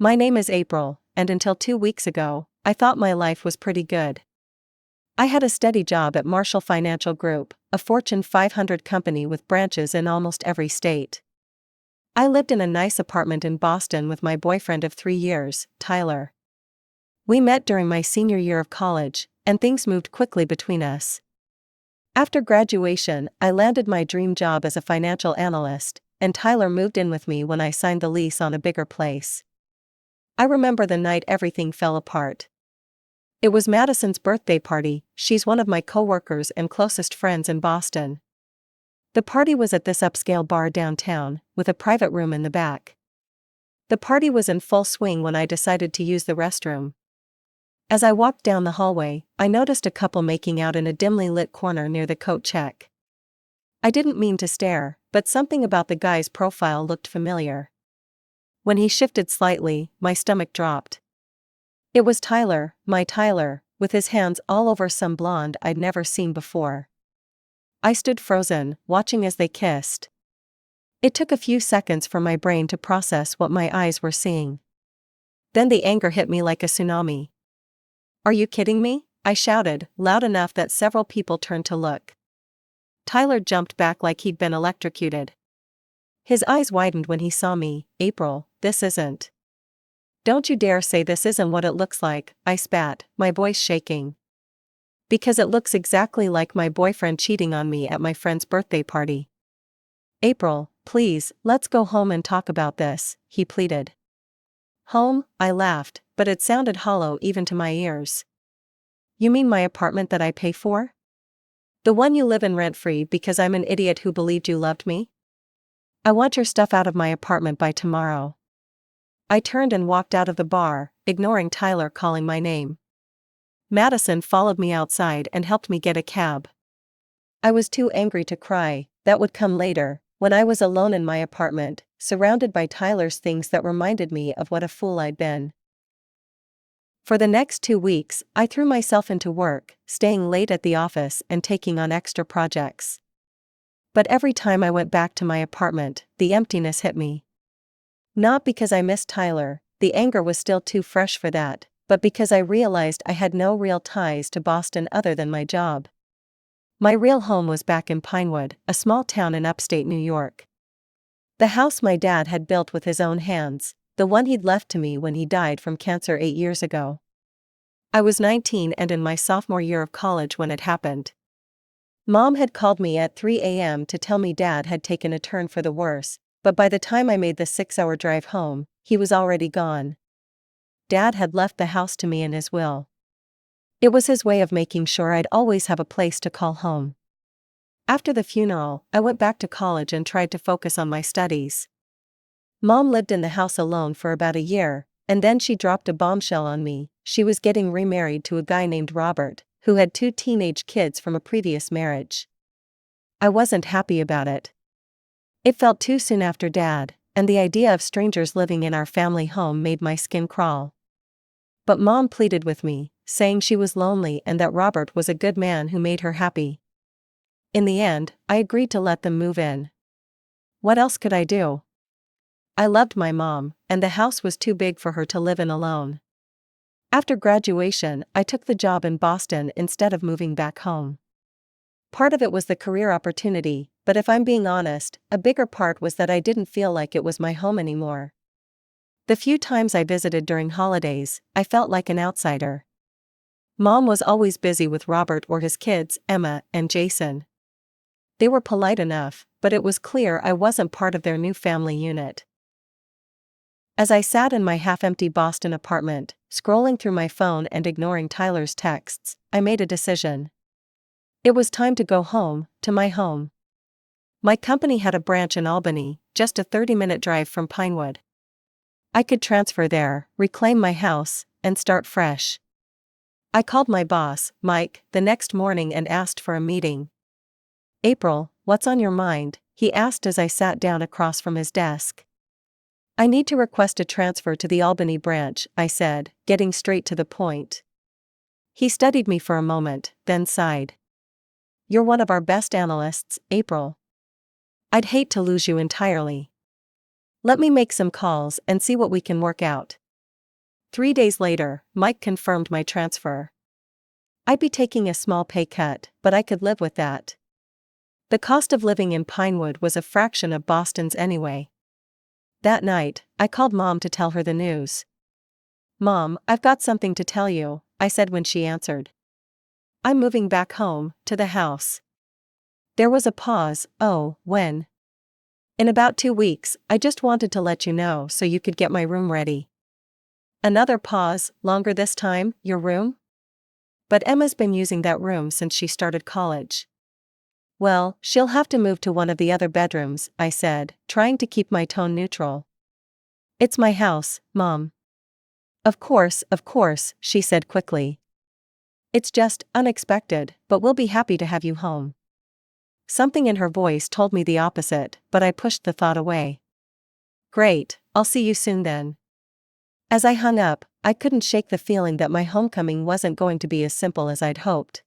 My name is April, and until 2 weeks ago, I thought my life was pretty good. I had a steady job at Marshall Financial Group, a Fortune 500 company with branches in almost every state. I lived in a nice apartment in Boston with my boyfriend of 3 years, Tyler. We met during my senior year of college, and things moved quickly between us. After graduation, I landed my dream job as a financial analyst, and Tyler moved in with me when I signed the lease on a bigger place. I remember the night everything fell apart. It was Madison's birthday party. She's one of my coworkers and closest friends in Boston. The party was at this upscale bar downtown, with a private room in the back. The party was in full swing when I decided to use the restroom. As I walked down the hallway, I noticed a couple making out in a dimly lit corner near the coat check. I didn't mean to stare, but something about the guy's profile looked familiar. When he shifted slightly, my stomach dropped. It was Tyler, my Tyler, with his hands all over some blonde I'd never seen before. I stood frozen, watching as they kissed. It took a few seconds for my brain to process what my eyes were seeing. Then the anger hit me like a tsunami. "Are you kidding me?" I shouted, loud enough that several people turned to look. Tyler jumped back like he'd been electrocuted. His eyes widened when he saw me. "April, this isn't." "Don't you dare say this isn't what it looks like," I spat, my voice shaking. "Because it looks exactly like my boyfriend cheating on me at my friend's birthday party." "April, please, let's go home and talk about this," he pleaded. "Home?" I laughed, but it sounded hollow even to my ears. "You mean my apartment that I pay for? The one you live in rent-free because I'm an idiot who believed you loved me? I want your stuff out of my apartment by tomorrow." I turned and walked out of the bar, ignoring Tyler calling my name. Madison followed me outside and helped me get a cab. I was too angry to cry. That would come later, when I was alone in my apartment, surrounded by Tyler's things that reminded me of what a fool I'd been. For the next 2 weeks, I threw myself into work, staying late at the office and taking on extra projects. But every time I went back to my apartment, the emptiness hit me. Not because I missed Tyler, the anger was still too fresh for that, but because I realized I had no real ties to Boston other than my job. My real home was back in Pinewood, a small town in upstate New York. The house my dad had built with his own hands, the one he'd left to me when he died from cancer 8 years ago. I was 19 and in my sophomore year of college when it happened. Mom had called me at 3 a.m. to tell me Dad had taken a turn for the worse, but by the time I made the 6-hour drive home, he was already gone. Dad had left the house to me in his will. It was his way of making sure I'd always have a place to call home. After the funeral, I went back to college and tried to focus on my studies. Mom lived in the house alone for about a year, and then she dropped a bombshell on me. She was getting remarried to a guy named Robert, who had 2 teenage kids from a previous marriage. I wasn't happy about it. It felt too soon after Dad, and the idea of strangers living in our family home made my skin crawl. But Mom pleaded with me, saying she was lonely and that Robert was a good man who made her happy. In the end, I agreed to let them move in. What else could I do? I loved my mom, and the house was too big for her to live in alone. After graduation, I took the job in Boston instead of moving back home. Part of it was the career opportunity, but if I'm being honest, a bigger part was that I didn't feel like it was my home anymore. The few times I visited during holidays, I felt like an outsider. Mom was always busy with Robert or his kids, Emma and Jason. They were polite enough, but it was clear I wasn't part of their new family unit. As I sat in my half-empty Boston apartment, scrolling through my phone and ignoring Tyler's texts, I made a decision. It was time to go home, to my home. My company had a branch in Albany, just a 30-minute drive from Pinewood. I could transfer there, reclaim my house, and start fresh. I called my boss, Mike, the next morning and asked for a meeting. "April, what's on your mind?" he asked as I sat down across from his desk. "I need to request a transfer to the Albany branch," I said, getting straight to the point. He studied me for a moment, then sighed. "You're one of our best analysts, April. I'd hate to lose you entirely. Let me make some calls and see what we can work out." 3 days later, Mike confirmed my transfer. I'd be taking a small pay cut, but I could live with that. The cost of living in Pinewood was a fraction of Boston's anyway. That night, I called Mom to tell her the news. "Mom, I've got something to tell you," I said when she answered. "I'm moving back home, to the house." There was a pause. "Oh, when?" "In about 2 weeks, I just wanted to let you know so you could get my room ready." Another pause. "Longer this time, your room?" "But Emma's been using that room since she started college." "Well, she'll have to move to one of the other bedrooms," I said, trying to keep my tone neutral. "It's my house, Mom." Of course," she said quickly. "It's just unexpected, but we'll be happy to have you home." Something in her voice told me the opposite, but I pushed the thought away. "Great, I'll see you soon then." As I hung up, I couldn't shake the feeling that my homecoming wasn't going to be as simple as I'd hoped.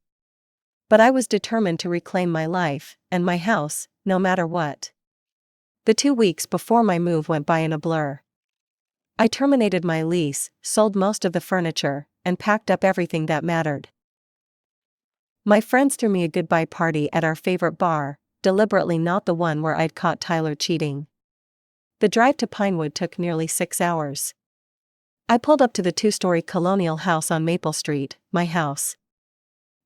But I was determined to reclaim my life, and my house, no matter what. The 2 weeks before my move went by in a blur. I terminated my lease, sold most of the furniture, and packed up everything that mattered. My friends threw me a goodbye party at our favorite bar, deliberately not the one where I'd caught Tyler cheating. The drive to Pinewood took nearly 6 hours. I pulled up to the 2-story colonial house on Maple Street, my house.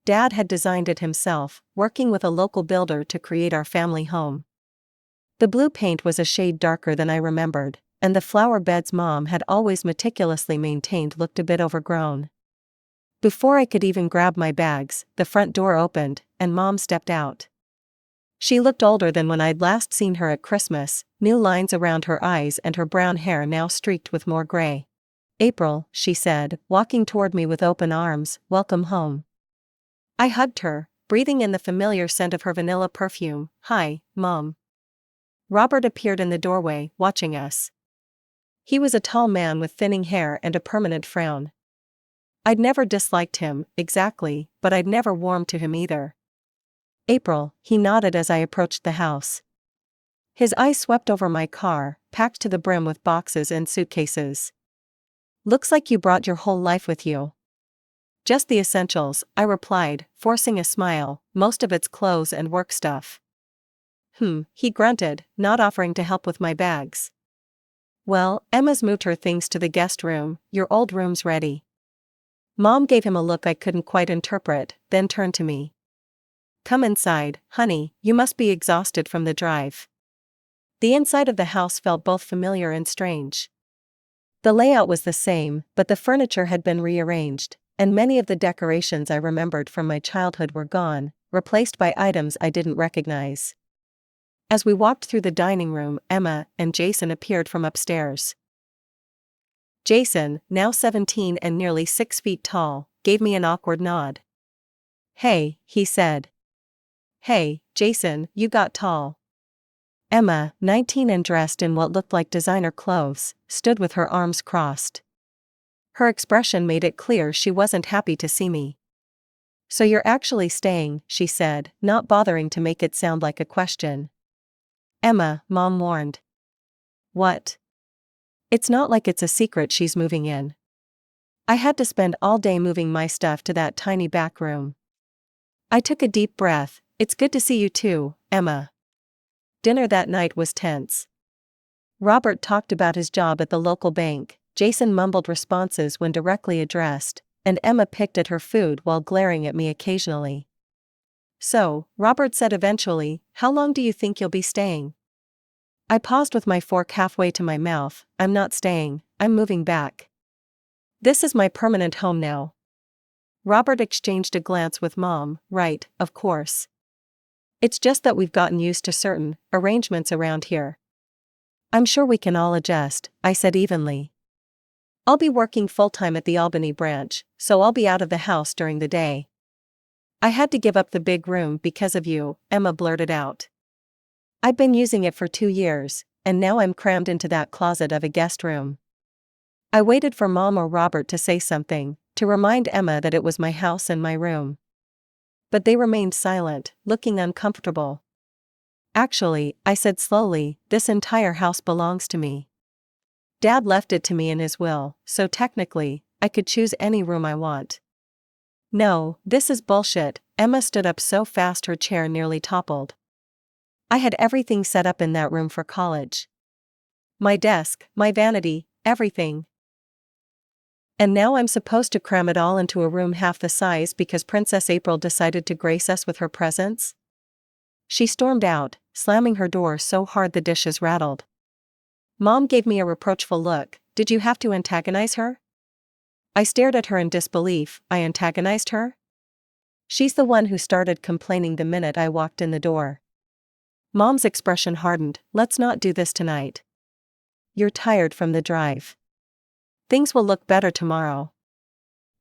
Dad had designed it himself, working with a local builder to create our family home. The blue paint was a shade darker than I remembered, and the flower beds Mom had always meticulously maintained looked a bit overgrown. Before I could even grab my bags, the front door opened, and Mom stepped out. She looked older than when I'd last seen her at Christmas, new lines around her eyes and her brown hair now streaked with more gray. "April," she said, walking toward me with open arms, "welcome home." I hugged her, breathing in the familiar scent of her vanilla perfume. "Hi, Mom." Robert appeared in the doorway, watching us. He was a tall man with thinning hair and a permanent frown. I'd never disliked him, exactly, but I'd never warmed to him either. "April," he nodded as I approached the house. His eyes swept over my car, packed to the brim with boxes and suitcases. "Looks like you brought your whole life with you." "Just the essentials," I replied, forcing a smile, "most of it's clothes and work stuff." He grunted, not offering to help with my bags. "Well, Emma's moved her things to the guest room, your old room's ready." Mom gave him a look I couldn't quite interpret, then turned to me. "Come inside, honey, you must be exhausted from the drive." The inside of the house felt both familiar and strange. The layout was the same, but the furniture had been rearranged, and many of the decorations I remembered from my childhood were gone, replaced by items I didn't recognize. As we walked through the dining room, Emma and Jason appeared from upstairs. Jason, now 17 and nearly 6 feet tall, gave me an awkward nod. "Hey," he said. "Hey, Jason, you got tall." Emma, 19 and dressed in what looked like designer clothes, stood with her arms crossed. Her expression made it clear she wasn't happy to see me. "So you're actually staying," she said, not bothering to make it sound like a question. "Emma," Mom warned. "What?" "It's not like it's a secret she's moving in." I had to spend all day moving my stuff to that tiny back room. I took a deep breath. "It's good to see you too, Emma." Dinner that night was tense. Robert talked about his job at the local bank, Jason mumbled responses when directly addressed, and Emma picked at her food while glaring at me occasionally. "So," Robert said eventually, "how long do you think you'll be staying?" I paused with my fork halfway to my mouth. "I'm not staying, I'm moving back. This is my permanent home now." Robert exchanged a glance with Mom. "Right, of course. It's just that we've gotten used to certain arrangements around here." "I'm sure we can all adjust," I said evenly. "I'll be working full-time at the Albany branch, so I'll be out of the house during the day." "I had to give up the big room because of you," Emma blurted out. "I've been using it for 2 years, and now I'm crammed into that closet of a guest room." I waited for Mom or Robert to say something, to remind Emma that it was my house and my room. But they remained silent, looking uncomfortable. "Actually," I said slowly, "this entire house belongs to me." Dad left it to me in his will, so technically, I could choose any room I want. No, this is bullshit. Emma stood up so fast her chair nearly toppled. I had everything set up in that room for college. My desk, my vanity, everything. And now I'm supposed to cram it all into a room half the size because Princess April decided to grace us with her presence? She stormed out, slamming her door so hard the dishes rattled. Mom gave me a reproachful look. Did you have to antagonize her? I stared at her in disbelief. I antagonized her? She's the one who started complaining the minute I walked in the door. Mom's expression hardened. Let's not do this tonight. You're tired from the drive. Things will look better tomorrow.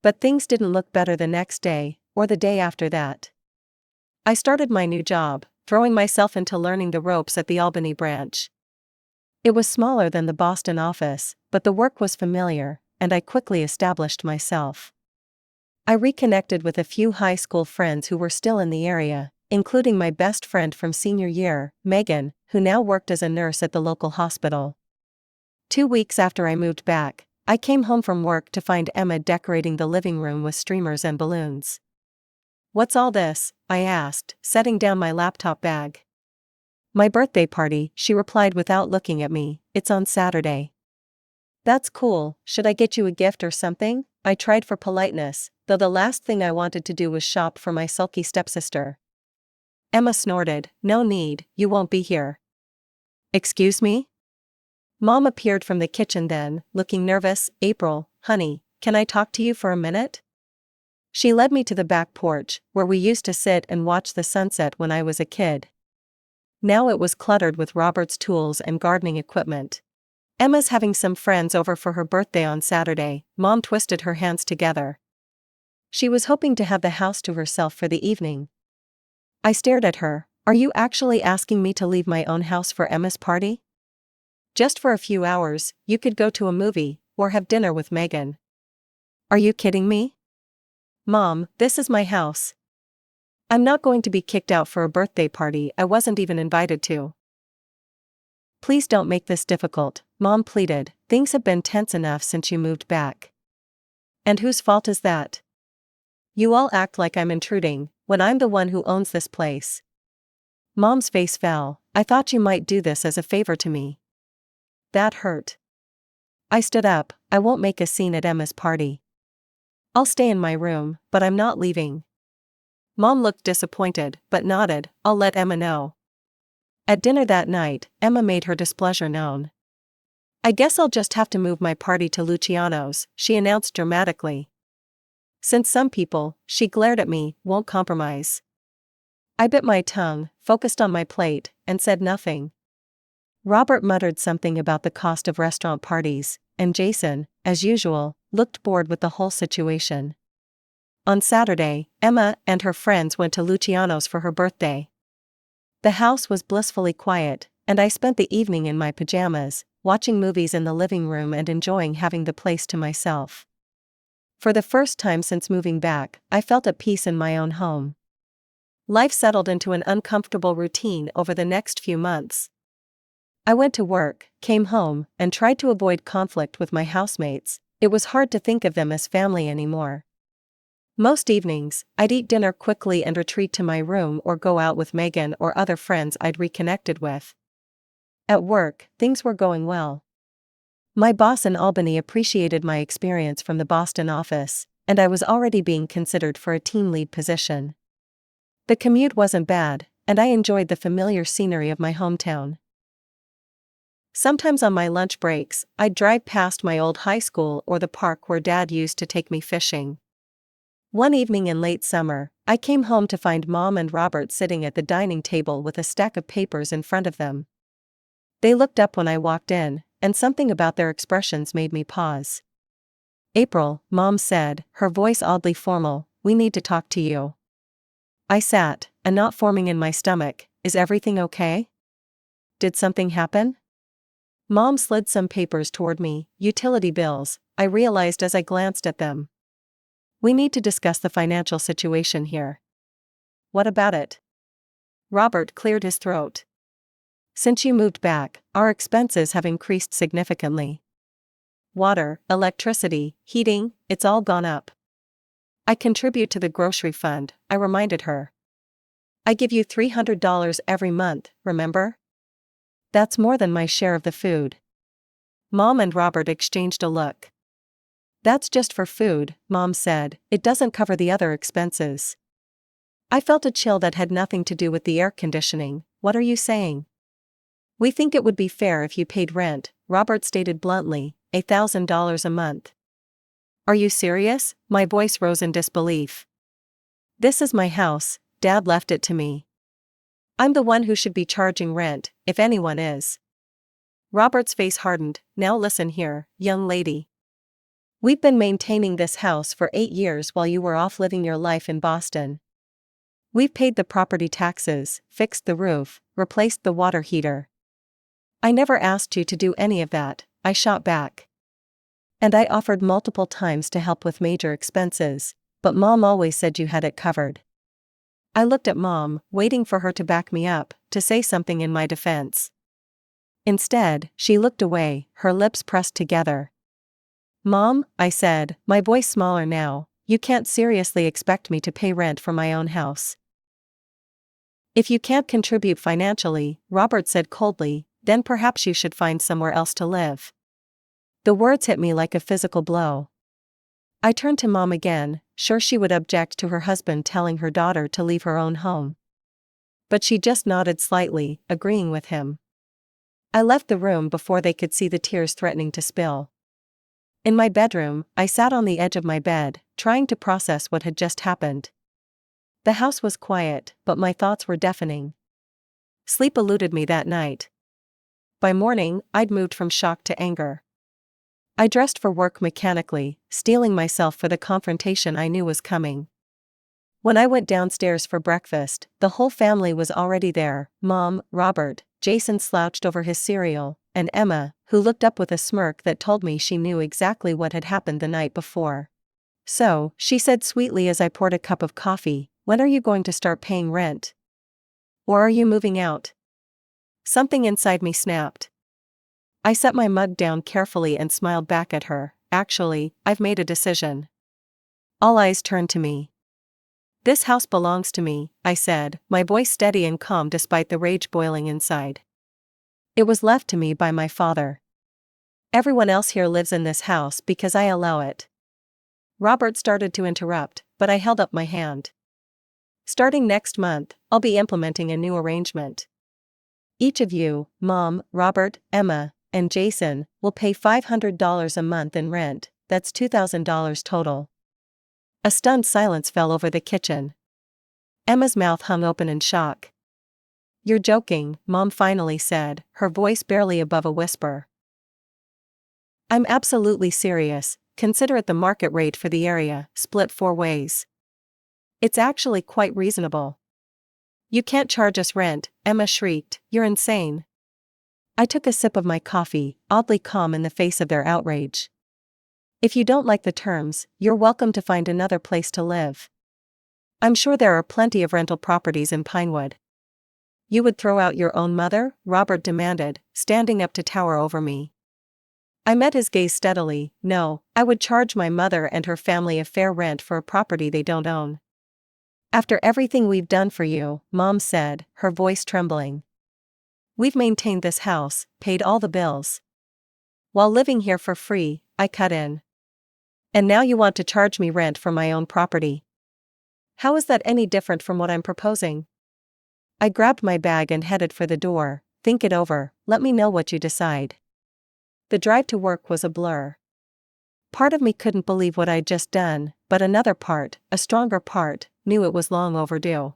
But things didn't look better the next day, or the day after that. I started my new job, throwing myself into learning the ropes at the Albany branch. It was smaller than the Boston office, but the work was familiar, and I quickly established myself. I reconnected with a few high school friends who were still in the area, including my best friend from senior year, Megan, who now worked as a nurse at the local hospital. 2 weeks after I moved back, I came home from work to find Emma decorating the living room with streamers and balloons. "What's all this?" I asked, setting down my laptop bag. "My birthday party," she replied without looking at me. "It's on Saturday." "That's cool. Should I get you a gift or something?" I tried for politeness, though the last thing I wanted to do was shop for my sulky stepsister. Emma snorted. "No need, you won't be here." "Excuse me?" Mom appeared from the kitchen then, looking nervous. "April, honey, can I talk to you for a minute?" She led me to the back porch, where we used to sit and watch the sunset when I was a kid. Now it was cluttered with Robert's tools and gardening equipment. "Emma's having some friends over for her birthday on Saturday." Mom twisted her hands together. She was hoping to have the house to herself for the evening. I stared at her. "Are you actually asking me to leave my own house for Emma's party? Just for a few hours, you could go to a movie, or have dinner with Megan." "Are you kidding me?" "Mom, this is my house. I'm not going to be kicked out for a birthday party I wasn't even invited to." "Please don't make this difficult," Mom pleaded. "Things have been tense enough since you moved back." "And whose fault is that? You all act like I'm intruding, when I'm the one who owns this place." Mom's face fell. "I thought you might do this as a favor to me." That hurt. I stood up. "I won't make a scene at Emma's party. I'll stay in my room, but I'm not leaving." Mom looked disappointed, but nodded. "I'll let Emma know." At dinner that night, Emma made her displeasure known. "I guess I'll just have to move my party to Luciano's," she announced dramatically. "Since some people," she glared at me, "won't compromise." I bit my tongue, focused on my plate, and said nothing. Robert muttered something about the cost of restaurant parties, and Jason, as usual, looked bored with the whole situation. On Saturday, Emma and her friends went to Luciano's for her birthday. The house was blissfully quiet, and I spent the evening in my pajamas, watching movies in the living room and enjoying having the place to myself. For the first time since moving back, I felt at peace in my own home. Life settled into an uncomfortable routine over the next few months. I went to work, came home, and tried to avoid conflict with my housemates. It was hard to think of them as family anymore. Most evenings, I'd eat dinner quickly and retreat to my room or go out with Megan or other friends I'd reconnected with. At work, things were going well. My boss in Albany appreciated my experience from the Boston office, and I was already being considered for a team lead position. The commute wasn't bad, and I enjoyed the familiar scenery of my hometown. Sometimes on my lunch breaks, I'd drive past my old high school or the park where Dad used to take me fishing. One evening in late summer, I came home to find Mom and Robert sitting at the dining table with a stack of papers in front of them. They looked up when I walked in, and something about their expressions made me pause. "April," Mom said, her voice oddly formal, "we need to talk to you." I sat, a knot forming in my stomach. "Is everything okay? Did something happen?" Mom slid some papers toward me. "Utility bills," I realized as I glanced at them. "We need to discuss the financial situation here." "What about it?" Robert cleared his throat. "Since you moved back, our expenses have increased significantly. water, electricity, heating, it's all gone up. I contribute to the grocery fund, I reminded her. I give you $300 every month, remember? That's more than my share of the food. Mom and Robert exchanged a look. That's just for food, Mom said, it doesn't cover the other expenses. I felt a chill that had nothing to do with the air conditioning. What are you saying? We think it would be fair if you paid rent, Robert stated bluntly, $1,000 a month. Are you serious? My voice rose in disbelief. This is my house, Dad left it to me. I'm the one who should be charging rent, if anyone is. Robert's face hardened. Now listen here, young lady. We've been maintaining this house for 8 years while you were off living your life in Boston. We've paid the property taxes, fixed the roof, replaced the water heater. I never asked you to do any of that, I shot back. And I offered multiple times to help with major expenses, but Mom always said you had it covered. I looked at Mom, waiting for her to back me up, to say something in my defense. Instead, she looked away, her lips pressed together. Mom, I said, my voice smaller now, you can't seriously expect me to pay rent for my own house. If you can't contribute financially, Robert said coldly, then perhaps you should find somewhere else to live. The words hit me like a physical blow. I turned to Mom again, sure she would object to her husband telling her daughter to leave her own home. But she just nodded slightly, agreeing with him. I left the room before they could see the tears threatening to spill. In my bedroom, I sat on the edge of my bed, trying to process what had just happened. The house was quiet, but my thoughts were deafening. Sleep eluded me that night. By morning, I'd moved from shock to anger. I dressed for work mechanically, steeling myself for the confrontation I knew was coming. When I went downstairs for breakfast, the whole family was already there, Mom, Robert, Jason slouched over his cereal, and Emma, who looked up with a smirk that told me she knew exactly what had happened the night before. So, she said sweetly as I poured a cup of coffee, when are you going to start paying rent? Or are you moving out? Something inside me snapped. I set my mug down carefully and smiled back at her. Actually, I've made a decision. All eyes turned to me. This house belongs to me, I said, my voice steady and calm despite the rage boiling inside. It was left to me by my father. Everyone else here lives in this house because I allow it. Robert started to interrupt, but I held up my hand. Starting next month, I'll be implementing a new arrangement. Each of you, Mom, Robert, Emma, and Jason, will pay $500 a month in rent, that's $2,000 total. A stunned silence fell over the kitchen. Emma's mouth hung open in shock. You're joking, Mom finally said, her voice barely above a whisper. I'm absolutely serious, consider it the market rate for the area, split 4 ways. It's actually quite reasonable. You can't charge us rent, Emma shrieked, you're insane. I took a sip of my coffee, oddly calm in the face of their outrage. If you don't like the terms, you're welcome to find another place to live. I'm sure there are plenty of rental properties in Pinewood. You would throw out your own mother? Robert demanded, standing up to tower over me. I met his gaze steadily. No, I would charge my mother and her family a fair rent for a property they don't own. After everything we've done for you, Mom said, her voice trembling. We've maintained this house, paid all the bills. While living here for free, I cut in. And now you want to charge me rent for my own property. How is that any different from what I'm proposing? I grabbed my bag and headed for the door. Think it over, let me know what you decide. The drive to work was a blur. Part of me couldn't believe what I'd just done, but another part, a stronger part, knew it was long overdue.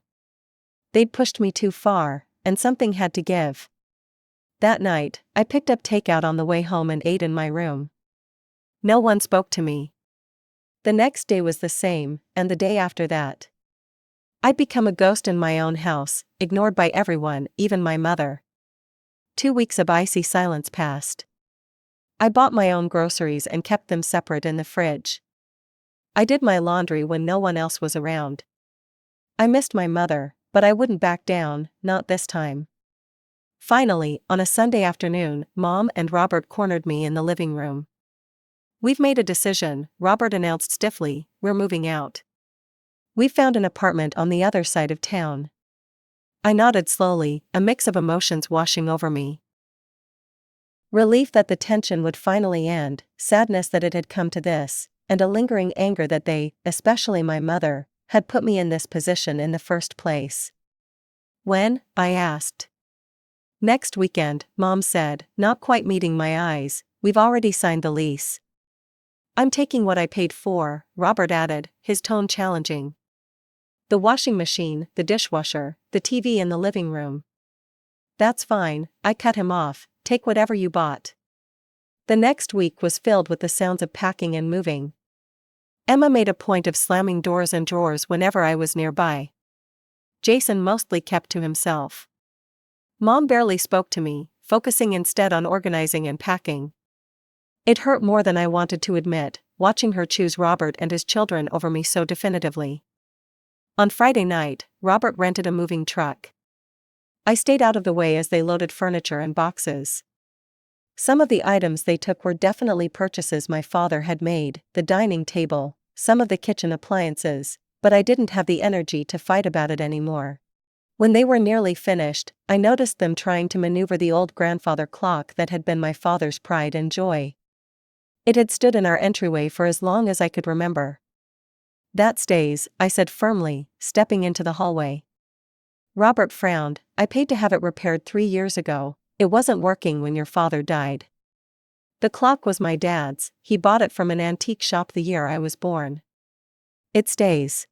They'd pushed me too far, and something had to give. That night, I picked up takeout on the way home and ate in my room. No one spoke to me. The next day was the same, and the day after that. I'd become a ghost in my own house, ignored by everyone, even my mother. 2 weeks of icy silence passed. I bought my own groceries and kept them separate in the fridge. I did my laundry when no one else was around. I missed my mother, but I wouldn't back down, not this time. Finally, on a Sunday afternoon, Mom and Robert cornered me in the living room. "We've made a decision," Robert announced stiffly, "we're moving out. We've found an apartment on the other side of town." I nodded slowly, a mix of emotions washing over me. Relief that the tension would finally end, sadness that it had come to this, and a lingering anger that they, especially my mother, had put me in this position in the first place. "When?" I asked. "Next weekend," Mom said, not quite meeting my eyes. "We've already signed the lease." "I'm taking what I paid for," Robert added, his tone challenging. "The washing machine, the dishwasher, the TV in the living room." "That's fine," I cut him off, "take whatever you bought." The next week was filled with the sounds of packing and moving. Emma made a point of slamming doors and drawers whenever I was nearby. Jason mostly kept to himself. Mom barely spoke to me, focusing instead on organizing and packing. It hurt more than I wanted to admit, watching her choose Robert and his children over me so definitively. On Friday night, Robert rented a moving truck. I stayed out of the way as they loaded furniture and boxes. Some of the items they took were definitely purchases my father had made, the dining table, some of the kitchen appliances, but I didn't have the energy to fight about it anymore. When they were nearly finished, I noticed them trying to maneuver the old grandfather clock that had been my father's pride and joy. It had stood in our entryway for as long as I could remember. "That stays," I said firmly, stepping into the hallway. Robert frowned. "I paid to have it repaired 3 years ago. It wasn't working when your father died." "The clock was my dad's. He bought it from an antique shop the year I was born." "It stays."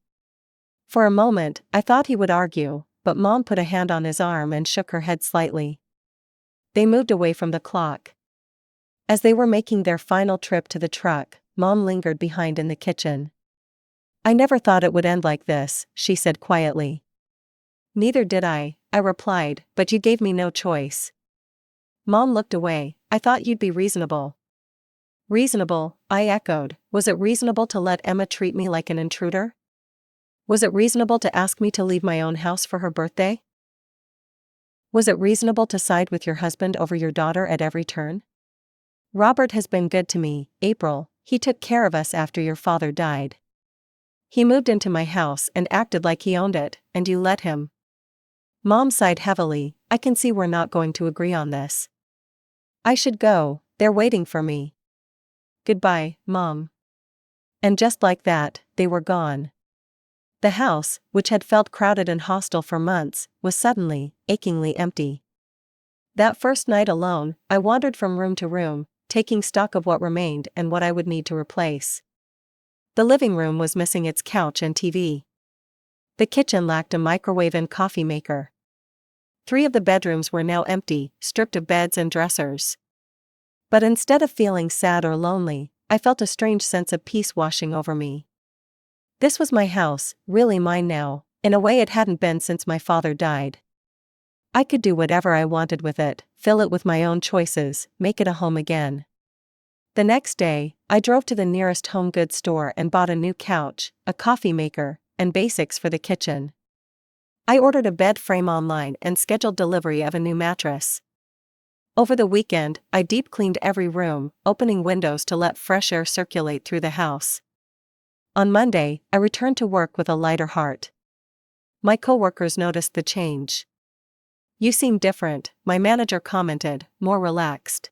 For a moment, I thought he would argue, but Mom put a hand on his arm and shook her head slightly. They moved away from the clock. As they were making their final trip to the truck, Mom lingered behind in the kitchen. "I never thought it would end like this," she said quietly. "Neither did I replied, "but you gave me no choice." Mom looked away. "I thought you'd be reasonable." "Reasonable?" I echoed. "Was it reasonable to let Emma treat me like an intruder? Was it reasonable to ask me to leave my own house for her birthday? Was it reasonable to side with your husband over your daughter at every turn? Robert has been good to me, April. He took care of us after your father died. He moved into my house and acted like he owned it, and you let him." Mom sighed heavily. "I can see we're not going to agree on this. I should go, they're waiting for me." "Goodbye, Mom." And just like that, they were gone. The house, which had felt crowded and hostile for months, was suddenly, achingly empty. That first night alone, I wandered from room to room, taking stock of what remained and what I would need to replace. The living room was missing its couch and TV. The kitchen lacked a microwave and coffee maker. 3 of the bedrooms were now empty, stripped of beds and dressers. But instead of feeling sad or lonely, I felt a strange sense of peace washing over me. This was my house, really mine now, in a way it hadn't been since my father died. I could do whatever I wanted with it, fill it with my own choices, make it a home again. The next day, I drove to the nearest home goods store and bought a new couch, a coffee maker, and basics for the kitchen. I ordered a bed frame online and scheduled delivery of a new mattress. Over the weekend, I deep cleaned every room, opening windows to let fresh air circulate through the house. On Monday, I returned to work with a lighter heart. My coworkers noticed the change. "You seem different," my manager commented, "more relaxed."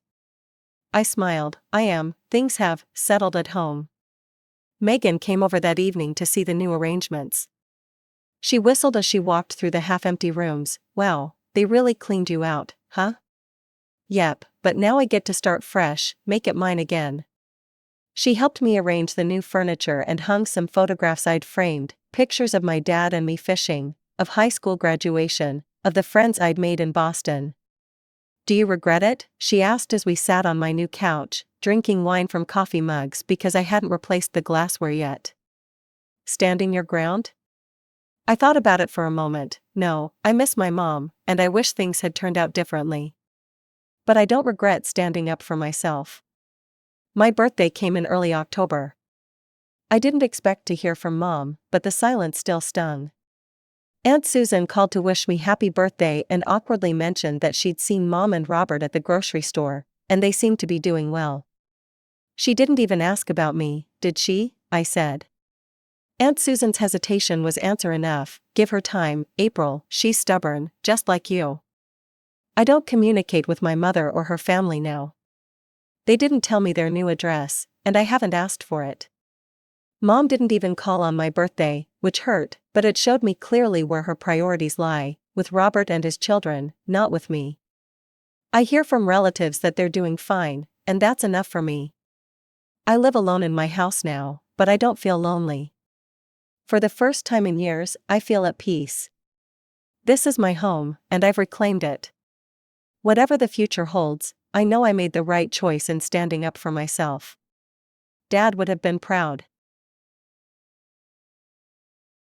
I smiled. "I am. Things have settled at home." Megan came over that evening to see the new arrangements. She whistled as she walked through the half-empty rooms. "Wow, they really cleaned you out, huh?" "Yep, but now I get to start fresh, make it mine again." She helped me arrange the new furniture and hung some photographs I'd framed, pictures of my dad and me fishing, of high school graduation, of the friends I'd made in Boston. "Do you regret it?" she asked as we sat on my new couch, drinking wine from coffee mugs because I hadn't replaced the glassware yet. "Standing your ground?" I thought about it for a moment. No, I miss my mom, and I wish things had turned out differently. But I don't regret standing up for myself. My birthday came in early October. I didn't expect to hear from Mom, but the silence still stung. Aunt Susan called to wish me happy birthday and awkwardly mentioned that she'd seen Mom and Robert at the grocery store, and they seemed to be doing well. She didn't even ask about me, did she? I said. Aunt Susan's hesitation was answer enough. Give her time, April, she's stubborn, just like you. I don't communicate with my mother or her family now. They didn't tell me their new address, and I haven't asked for it. Mom didn't even call on my birthday, which hurt, but it showed me clearly where her priorities lie, with Robert and his children, not with me. I hear from relatives that they're doing fine, and that's enough for me. I live alone in my house now, but I don't feel lonely. For the first time in years, I feel at peace. This is my home, and I've reclaimed it. Whatever the future holds, I know I made the right choice in standing up for myself. Dad would have been proud.